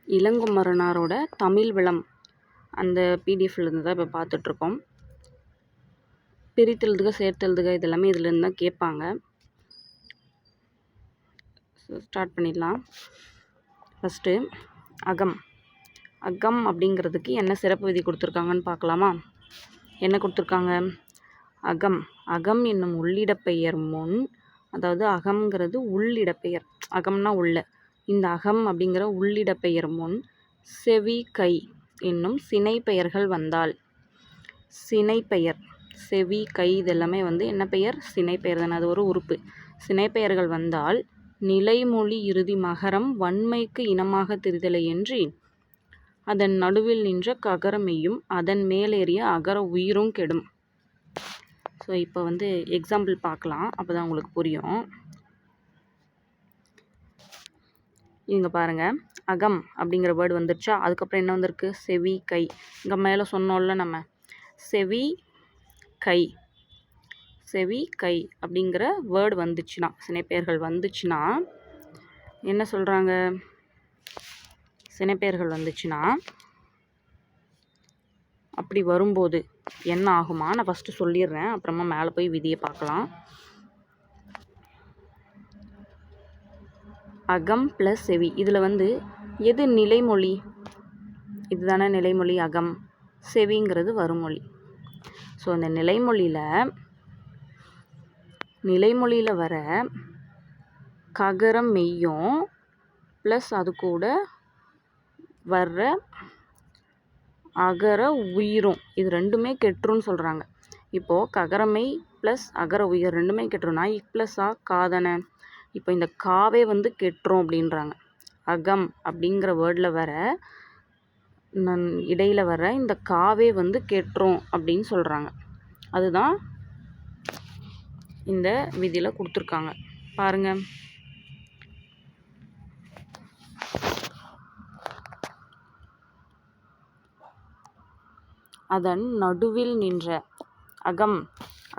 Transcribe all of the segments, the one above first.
இளங்குமரனாரோட தமிழ் வளம் அந்த பிடிஎஃப்லேருந்து தான் இப்போ பார்த்துட்ருக்கோம். பிரித்தெழுதுக, சேர்த்தெழுதுக இதெல்லாமே இதுலேருந்து தான் கேட்பாங்க. ஸ்டார்ட் பண்ணிடலாம். ஃபஸ்ட்டு அகம். அகம் அப்படிங்கிறதுக்கு என்ன சிறப்பு விதி கொடுத்துருக்காங்கன்னு பார்க்கலாமா? என்ன கொடுத்துருக்காங்க? அகம். அகம் என்னும் உள்ளிடப்பெயர் முன், அதாவது அகம்ங்கிறது உள்ளிடப்பெயர், அகம்னா உள்ள. இந்த அகம் அப்படிங்கிற உள்ளிடப்பெயர் முன் செவி கை என்னும் சினைப்பெயர்கள் வந்தால், சினைப்பெயர் செவி கை இதெல்லாமே என்ன பெயர்? சினைப்பெயர் தானே, அது ஒரு உறுப்பு. சினைப்பெயர்கள் வந்தால் நிலைமொழி இறுதி மகரம் வன்மைக்கு இனமாக திரிதலையன்றி அதன் நடுவில் நின்ற ககரமெய்யும் அதன் மேலேறிய அகர உயிரும் கெடும். ஸோ இப்போ எக்ஸாம்பிள் பார்க்கலாம், அப்போ தான் உங்களுக்கு புரியும். இங்கே பாருங்கள், அகம் அப்படிங்கிற வேர்டு வந்துருச்சா, அதுக்கப்புறம் என்ன வந்திருக்கு? செவி கை. இங்கே மேலே சொன்னோம்ல நம்ம, செவி கை. செவி கை அப்படிங்கிற வேர்டு வந்துச்சுன்னா, சினைப்பெயர்கள் வந்துச்சுன்னா என்ன சொல்கிறாங்க? சினைப்பெயர்கள் வந்துச்சுன்னா அப்படி வரும்போது என்ன ஆகுமா? நான் ஃபஸ்ட்டு சொல்லிடுறேன், அப்புறமா மேலே போய் விதியை பார்க்கலாம். அகம் ப்ளஸ் செவி, இதில் எது நிலைமொழி? இதுதானே நிலைமொழி. அகம். செவிங்கிறது வருமொழி. ஸோ அந்த நிலைமொழியில் வர ககரம் மெய்யும் ப்ளஸ் அது கூட வர்ற அகர உயிரும், இது ரெண்டுமே கெட்டுருன்னு சொல்கிறாங்க. இப்போது ககரமை ப்ளஸ் அகர உயிர் ரெண்டுமே கெட்டுருன்னா ப்ளஸ் காதனை. இப்போ இந்த காவே கெட்டுரும் அப்படின்றாங்க. அகம் அப்படிங்கிற வேர்டில் வர இடையில் வர இந்த காவே கெட்டுரும் அப்படின்னு சொல்கிறாங்க. அதுதான் இந்த விதியில் கொடுத்துருக்காங்க. பாருங்கள், அதன் நடுவில் நின்ற அகம்.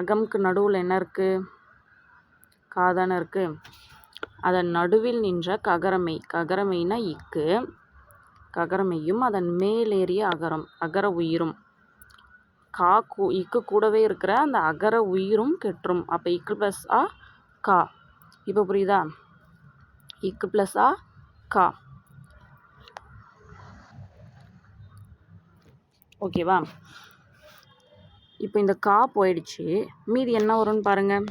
அகம்க்கு நடுவில் என்ன இருக்குது? காதான இருக்குது. அதன் நடுவில் நின்ற ககரமை. ககரமைனா இக்கு. ககரமையும் அதன் மேலேறிய அகரம், அகர உயிரும். இக்கு கூடவே இருக்கிற அந்த அகர உயிரும் கெட்டுரும். அப்போ இக்கு ப்ளஸ் கா. இப்போ புரியுதா? இக்கு ப்ளஸ் கா. ஓகேவா? இப்போ இந்த கா போயிடுச்சு, மீதி என்ன வரும்னு பாருங்கள்.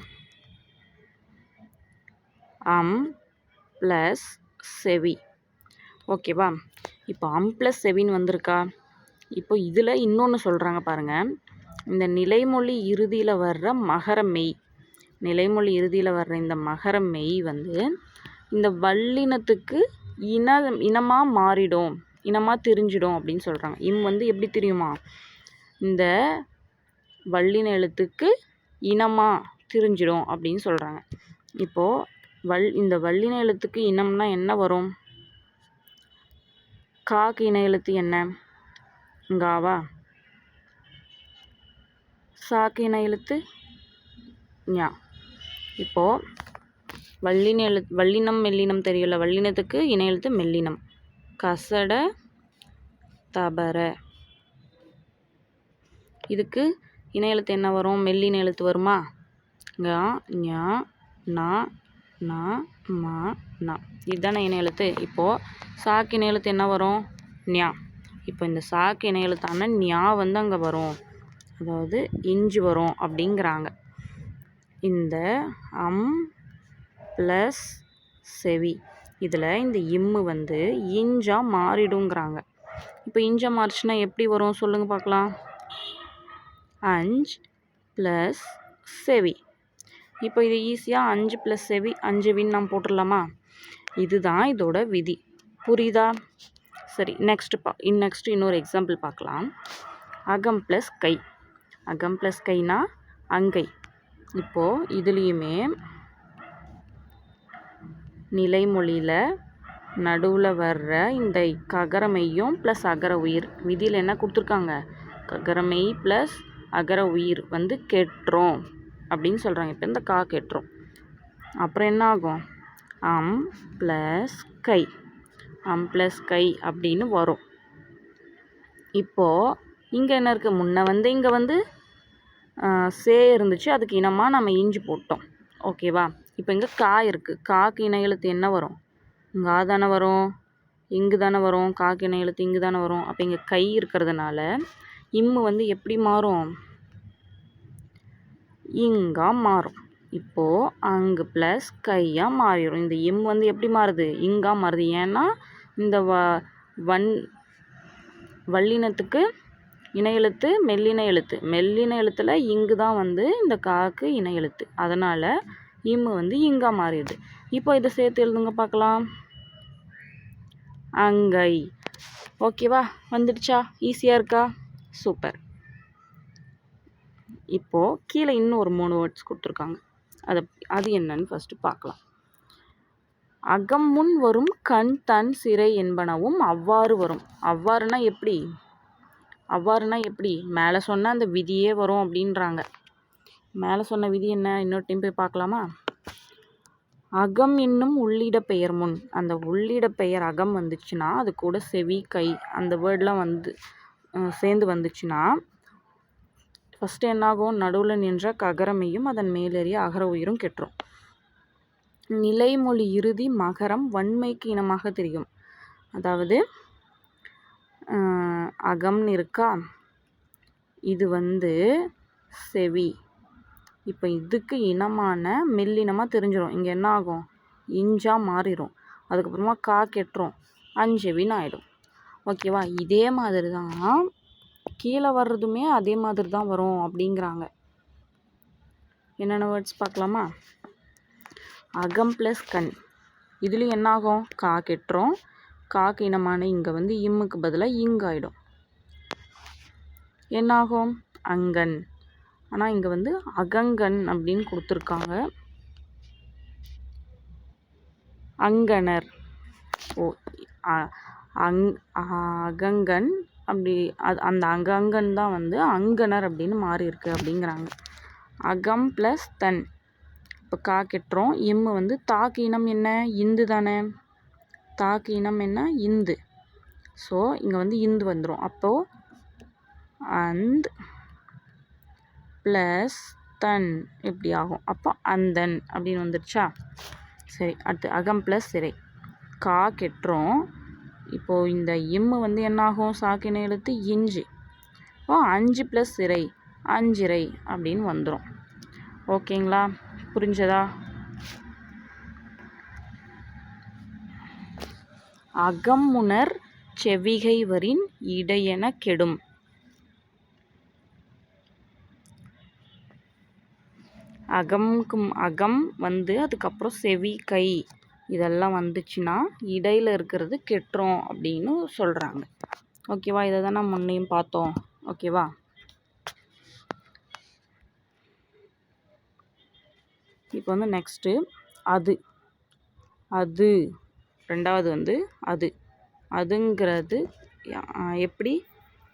அம் ப்ளஸ் செவி. ஓகேவா? இப்போ அம் ப்ளஸ் செவின்னு வந்திருக்கா? இப்போ இதில் இன்னொன்று சொல்கிறாங்க பாருங்கள். இந்த நிலைமொழி இறுதியில் வர்ற மகர மெய், நிலைமொழி இறுதியில் வர்ற இந்த மகர மெய் இந்த வல்லினத்துக்கு இனமாக மாறிடும், இனமாக திரிஞ்சிடும் அப்படின்னு சொல்கிறாங்க. எப்படி தெரியுமா? இந்த வல்லின எழுத்துக்கு இனமாக திரிஞ்சிடும் அப்படின்னு சொல்கிறாங்க. இப்போது இந்த வல்லின எழுத்துக்கு இனம்னா என்ன வரும்? காக்கு இன எழுத்து என்ன? காவா. சாக்கு இன எழுத்து ஞா. இப்போது வல்லினம் மெல்லினம் தெரியல. வல்லினத்துக்கு இன எழுத்து மெல்லினம். கசட தபர. இதுக்கு இன எழுத்து என்ன வரும்? மெல்லின எழுத்து வருமா? கா ஞா நா நா மா நா. இதுதானே இன எழுத்து. இப்போது சாக்கு இன எழுத்து என்ன வரும்? ஞா. இப்போ இந்த சாக்கு இன எழுத்தான ஞா அங்கே வரும், அதாவது இஞ்சு வரும் அப்படிங்கிறாங்க. இந்த அம் ப்ளஸ் செவி இதில் இந்த இம்மு இஞ்சா மாறிடுங்கிறாங்க. இப்போ இஞ்சா மாறிச்சுன்னா எப்படி வரும் சொல்லுங்கள் பார்க்கலாம். அஞ்சு ப்ளஸ் செவி. இப்போ இது ஈஸியாக 5 + செவி 5வின்னு நாம் போட்டுடலாமா? இதுதான் இதோட விதி. புரியுதா? சரி, நெக்ஸ்ட் இன்னொரு எக்ஸாம்பிள் பார்க்கலாம். அகம் ப்ளஸ் கை. அகம் ப்ளஸ் கைனா அங்கை. இப்போது இதுலேயுமே நிலைமொழியில் நடுவில் வர்ற இந்த ககரமையும் ப்ளஸ் அகர உயிர் விதியில் என்ன கொடுத்துருக்காங்க? ககரமை ப்ளஸ் அகர உயிர் கெட்டுரும் அப்படின்னு சொல்கிறாங்க. இப்போ இந்த கா கெட்டுரும். அப்புறம் என்ன ஆகும்? அம் ப்ளஸ் கை. அம் ப்ளஸ் கை அப்படின்னு வரும். இப்போது இங்கே என்ன இருக்குது, முன்ன வந்து இங்கே வந்து சே இருந்துச்சு, அதுக்கு இனமாக நம்ம இஞ்சி போட்டோம். ஓகேவா? இப்போ இங்கே கா இருக்குது. காக்கு இன எழுத்து என்ன வரும்? இங்கே ஆ தானே வரும், இங்கு தானே வரும். காக்கு இன எழுத்து இங்கு தானே வரும். அப்போ இங்கே கை இருக்கிறதுனால இம்மு வந்து எப்படி மாறும்? இங்கா மாறும். இப்போது அங்கு ப்ளஸ் கையாக மாறிடும். இந்த இம் வந்து எப்படி மாறுது? இங்கா மாறுது. ஏன்னா இந்த வல்லினத்துக்கு இன எழுத்து மெல்லின எழுத்து. மெல்லின எழுத்தில் இங்கு தான் வந்து இந்த காக்கு இன எழுத்து. அதனால் இம்மு வந்து இங்கா மாறிடுது. இப்போ இதை சேர்த்து எழுதுங்க பார்க்கலாம். அங்கை. ஓகேவா? வந்துடுச்சா? ஈஸியாக இருக்கா? சூப்பர். இப்போது கீழே இன்னும் ஒரு 3 வேர்ட்ஸ் கொடுத்துருக்காங்க. அது என்னன்னு ஃபஸ்ட்டு பார்க்கலாம். அகம் முன் வரும் கண் தன் சிறை என்பனவும் அவ்வாறு வரும். அவ்வாறுனா எப்படி? மேலே சொன்ன அந்த விதியே வரும் அப்படின்றாங்க. மேலே சொன்ன விதி என்ன? இன்னொரு டைம் போய் பார்க்கலாமா? அகம் என்னும் உள்ளிட பெயர் முன். அந்த உள்ளிட பெயர் அகம் வந்துச்சுன்னா அது கூட செவி கை அந்த வேர்டெலாம் வந்து சேர்ந்து வந்துச்சுன்னா ஃபஸ்ட்டு என்னாகும்? நடுவில் நின்ற ககரமையும் அதன் மேலேறிய அகர உயிரும் கெட்டுரும். நிலைமொழி இறுதி மகரம் வன்மைக்கு இனமாக தெரியும். அதாவது அகம்னு இருக்கா, இது வந்து செவி. இப்போ இதுக்கு இனமான மெல்லினமாக தெரிஞ்சிடும். இங்கே என்ன ஆகும்? இஞ்சா மாறிடும். அதுக்கப்புறமா கா கெட்டுரும், அஞ்செவின்னு ஆகிடும். ஓகேவா? இதே மாதிரி தான் கீழே வர்றதுமே அதே மாதிரி தான் வரும் அப்படிங்கிறாங்க. என்னென்ன வேர்ட்ஸ் பார்க்கலாமா? அகம் ப்ளஸ் கண். இதுலேயும் என்னாகும்? கா கெட்டுரும். காக்கு இனமான இங்கே வந்து இம்முக்கு பதிலாக இங்காயிடும். என்னாகும்? அங்கன். ஆனால் இங்கே வந்து அகங்கன் அப்படின்னு கொடுத்துருக்காங்க. அங்கனர். ஓ, அகங்கன் அப்படி அந்த அங்கங்கன் தான் வந்து அங்கனர் அப்படின்னு மாறி இருக்கு அப்படிங்கிறாங்க. அகம் ப்ளஸ் தன். இப்போ கா கெட்டுரும். இம்மு வந்து தாக்கு இனம் என்ன? இந்து தானே. தாக்கு இனம் என்ன? இந்து. ஸோ இங்கே வந்து இந்து வந்துடும். அப்போது அந்த் ப்ளஸ் தன் எப்படி ஆகும்? அப்போ அந்தன் அப்படின்னு வந்துடுச்சா? சரி, அடுத்து அகம் ப்ளஸ் சிறை. கா கெட்டுரும். இப்போது இந்த இம்மு வந்து என்னாகும்? சாக்கின எழுத்து இஞ்சு. இப்போ 5 ப்ளஸ் சிறை அஞ்சிறை அப்படின்னு வந்துடும். ஓகேங்களா? புரிஞ்சதா? அகம் முனர் செவிகை வரின் இடையென கெடும். அகம் வந்து அதுக்கப்புறம் செவி கை இதெல்லாம் வந்துச்சுன்னா இடையில் இருக்கிறது கெட்டுரும் அப்படின்னு சொல்கிறாங்க. ஓகேவா? இதை தான் நம்ம முன்னையும் பார்த்தோம். ஓகேவா? இப்போ வந்து நெக்ஸ்ட்டு அது ரெண்டாவது வந்து அதுங்கிறது எப்படி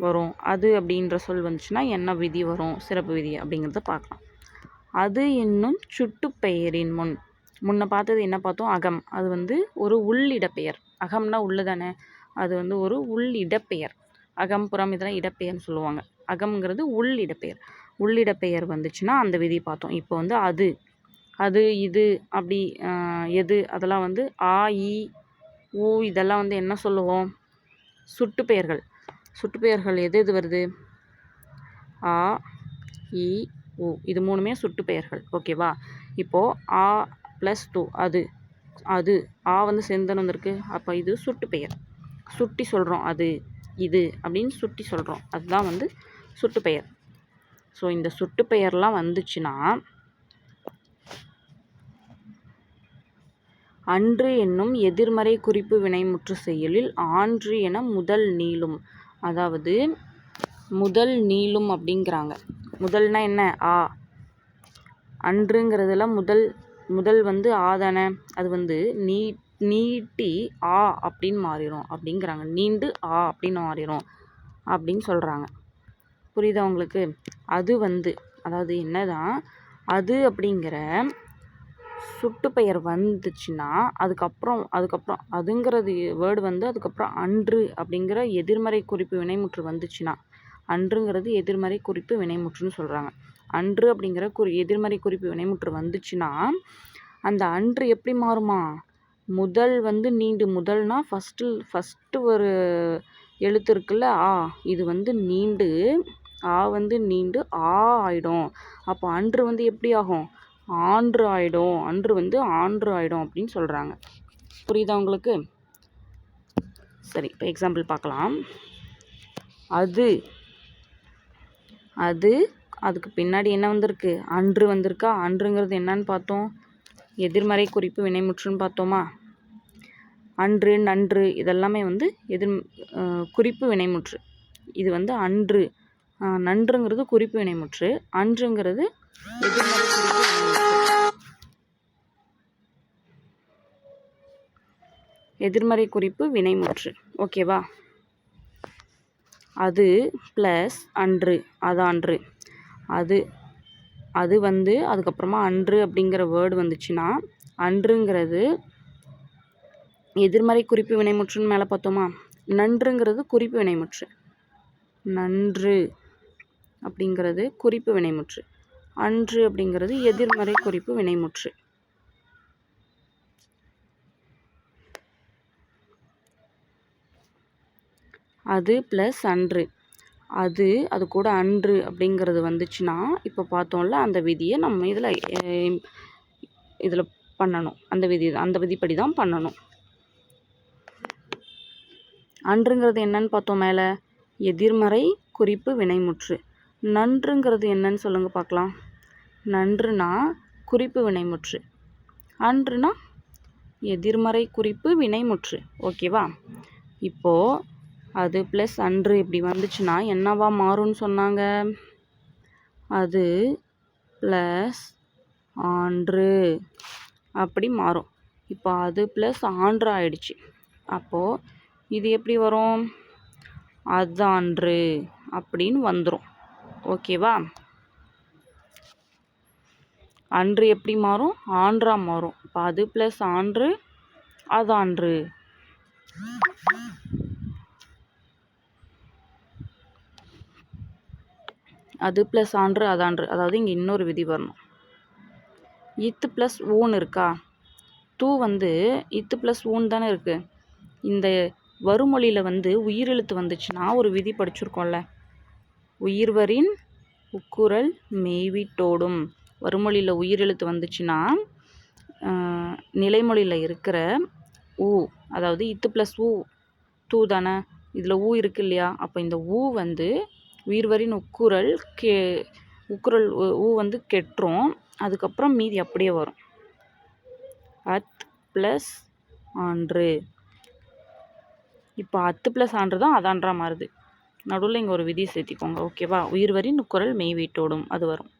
வரும்? அது அப்படின்ற சொல் வந்துச்சுன்னா என்ன விதி வரும்? சிறப்பு விதி அப்படிங்கிறத பார்க்கலாம். அது என்னும் சுட்டு பெயரின் முன்ன பார்த்தது என்ன பார்த்தோம்? அகம். அது வந்து ஒரு உள்ளிடப்பெயர். அகம்னா உள்ள தானே. அது வந்து ஒரு உள்ளிடப்பெயர். அகம் புறம் இதெல்லாம் இடப்பெயர்னு சொல்லுவாங்க. அகம்ங்கிறது உள்ளிடப்பெயர். உள்ளிடப்பெயர் வந்துச்சுன்னா அந்த விதி பார்த்தோம். இப்போ வந்து அது இது அப்படி எது அதெல்லாம் வந்து ஆ இ ஊ இதெல்லாம் வந்து என்ன சொல்லுவோம்? சுட்டுப்பெயர்கள். சுட்டுப்பெயர்கள் எது வருது? ஆ இ ஊ இது 3மே சுட்டுப்பெயர்கள். ஓகேவா? இப்போது ஆ ப்ளஸ் து அது ஆ வந்து செந்தன் வந்திருக்கு. அப்போ இது சுட்டுப்பெயர். சுட்டி சொல்கிறோம். அது இது அப்படின்னு சுட்டி சொல்கிறோம். அதுதான் வந்து சுட்டுப்பெயர். ஸோ இந்த சுட்டுப்பெயர்லாம் வந்துச்சுன்னா அன்று என்னும் எதிர்மறை குறிப்பு வினைமுற்று செயலில் ஆன்று என முதல் நீளும். அதாவது முதல் நீளும் அப்படிங்கிறாங்க. முதல்னா என்ன? ஆ. அன்றுங்கிறதுல முதல் வந்து ஆ தானே. அது வந்து நீட்டி ஆ அப்படின்னு மாறிடும் அப்படிங்கிறாங்க. நீண்டு ஆ அப்படின்னு மாறிடும் அப்படின்னு சொல்கிறாங்க. புரியுதா உங்களுக்கு? அது வந்து அதாவது என்னதான் அது அப்படிங்கிற சுட்டு பெயர் வந்துச்சுன்னா அதுக்கப்புறம் அதுங்கிறது வேர்டு வந்து அதுக்கப்புறம் அன்று அப்படிங்கிற எதிர்மறை குறிப்பு வினைமுற்று வந்துச்சுன்னா, அன்றுங்கிறது எதிர்மறை குறிப்பு வினைமுற்றுன்னு சொல்கிறாங்க. அன்று அப்படிங்கிற எதிர்மறை குறிப்பு வினைமுற்று வந்துச்சுன்னா அந்த அன்று எப்படி மாறுமா? முதல் வந்து நீண்டு, முதல்னா ஃபஸ்ட்டு ஒரு எழுத்து இருக்குல்ல ஆ, இது வந்து நீண்டு ஆ வந்து நீண்டு ஆ ஆயிடும். அப்போ அன்று வந்து எப்படி ஆகும்? ஆன்று ஆயிடும். அன்று வந்து ஆன்று ஆயிடும் அப்படின்னு சொல்கிறாங்க. புரியுதா உங்களுக்கு? சரி, இப்போ எக்ஸாம்பிள் பார்க்கலாம். அது அதுக்கு பின்னாடி என்ன வந்திருக்கு? அன்று வந்திருக்கா? அன்றுங்கிறது என்னன்னு பார்த்தோம்? எதிர்மறை குறிப்பு வினைமுற்றுன்னு பார்த்தோமா? அன்று, நன்று இதெல்லாமே வந்து குறிப்பு வினைமுற்று. இது வந்து அன்று, நன்றுங்கிறது குறிப்பு வினைமுற்று, அன்றுங்கிறது எதிர்மறை குறிப்பு வினைமுற்று. எதிர்மறை குறிப்பு வினைமுற்று. ஓகேவா? அது ப்ளஸ் அன்று, அதான்று. அது வந்து அதுக்கப்புறமா அன்று அப்படிங்கிற வேர்டு வந்துச்சுன்னா அன்றுங்கிறது எதிர்மறை குறிப்பு வினைமுற்றுன்னு மேலே பார்த்தோமா? நன்றுங்கிறது குறிப்பு வினைமுற்று. நன்று அப்படிங்கிறது குறிப்பு வினைமுற்று. அன்று அப்படிங்கிறது எதிர்மறை குறிப்பு வினைமுற்று. அது ப்ளஸ் அன்று. அது கூட அன்று அப்படிங்கிறது வந்துச்சுன்னா இப்போ பார்த்தோம்ல அந்த விதியை நம்ம இதில் பண்ணணும். அந்த விதிப்படி தான் பண்ணணும். அன்றுங்கிறது என்னன்னு பார்த்தோம் மேலே? எதிர்மறை குறிப்பு வினைமுற்று. நன்றுங்கிறது என்னன்னு சொல்லுங்கள் பார்க்கலாம். நன்றுனா குறிப்பு வினைமுற்று, அன்றுனா எதிர்மறை குறிப்பு வினைமுற்று. ஓகேவா? இப்போது அது ப்ளஸ் அன்று இப்படி வந்துச்சுன்னா என்னவா மாறும்னு சொன்னாங்க? அது ப்ளஸ் ஆன்று அப்படி மாறும். இப்போ அது ப்ளஸ் ஆன்று ஆயிடுச்சு. அப்போது இது எப்படி வரும்? அதான்று அப்படின்னு வந்துடும். ஓகேவா? அன்று எப்படி மாறும்? ஆன்றா மாறும். இப்போ அது ப்ளஸ் ஆன்று அதான்று. அது ப்ளஸ் ஆன்று அதான்று. அதாவது இங்கே இன்னொரு விதி வரணும். இத்து ப்ளஸ் ஊன்னு இருக்கா? தூ வந்து இத்து ப்ளஸ் ஊன் தானே இருக்குது. இந்த வருமொழியில் வந்து உயிரெழுத்து வந்துச்சுன்னா ஒரு விதி படிச்சிருக்கோம்ல, உயிர்வரின் உக்குரல் மெய்விட்டோடும். வருமொழியில் உயிரெழுத்து வந்துச்சுன்னா நிலைமொழியில் இருக்கிற ஊ, அதாவது இத்து ப்ளஸ் ஊ தூ தானே, இதில் ஊ இருக்கு இல்லையா? அப்போ இந்த ஊ வந்து உயிர்வரின் உக்குரல் ஊ வந்து கெட்டுரும். அதுக்கப்புறம் மீதி அப்படியே வரும். அத் ப்ளஸ் ஆன்று. இப்போ அத்து ப்ளஸ் ஆன்று தான் அதான்றா மாறுது. நடுவில் இங்கே ஒரு விதி சேர்த்திக்கோங்க. ஓகேவா? உயிர்வரின் உக்குரல் மெய் வீட்டோடும் அது வரும்.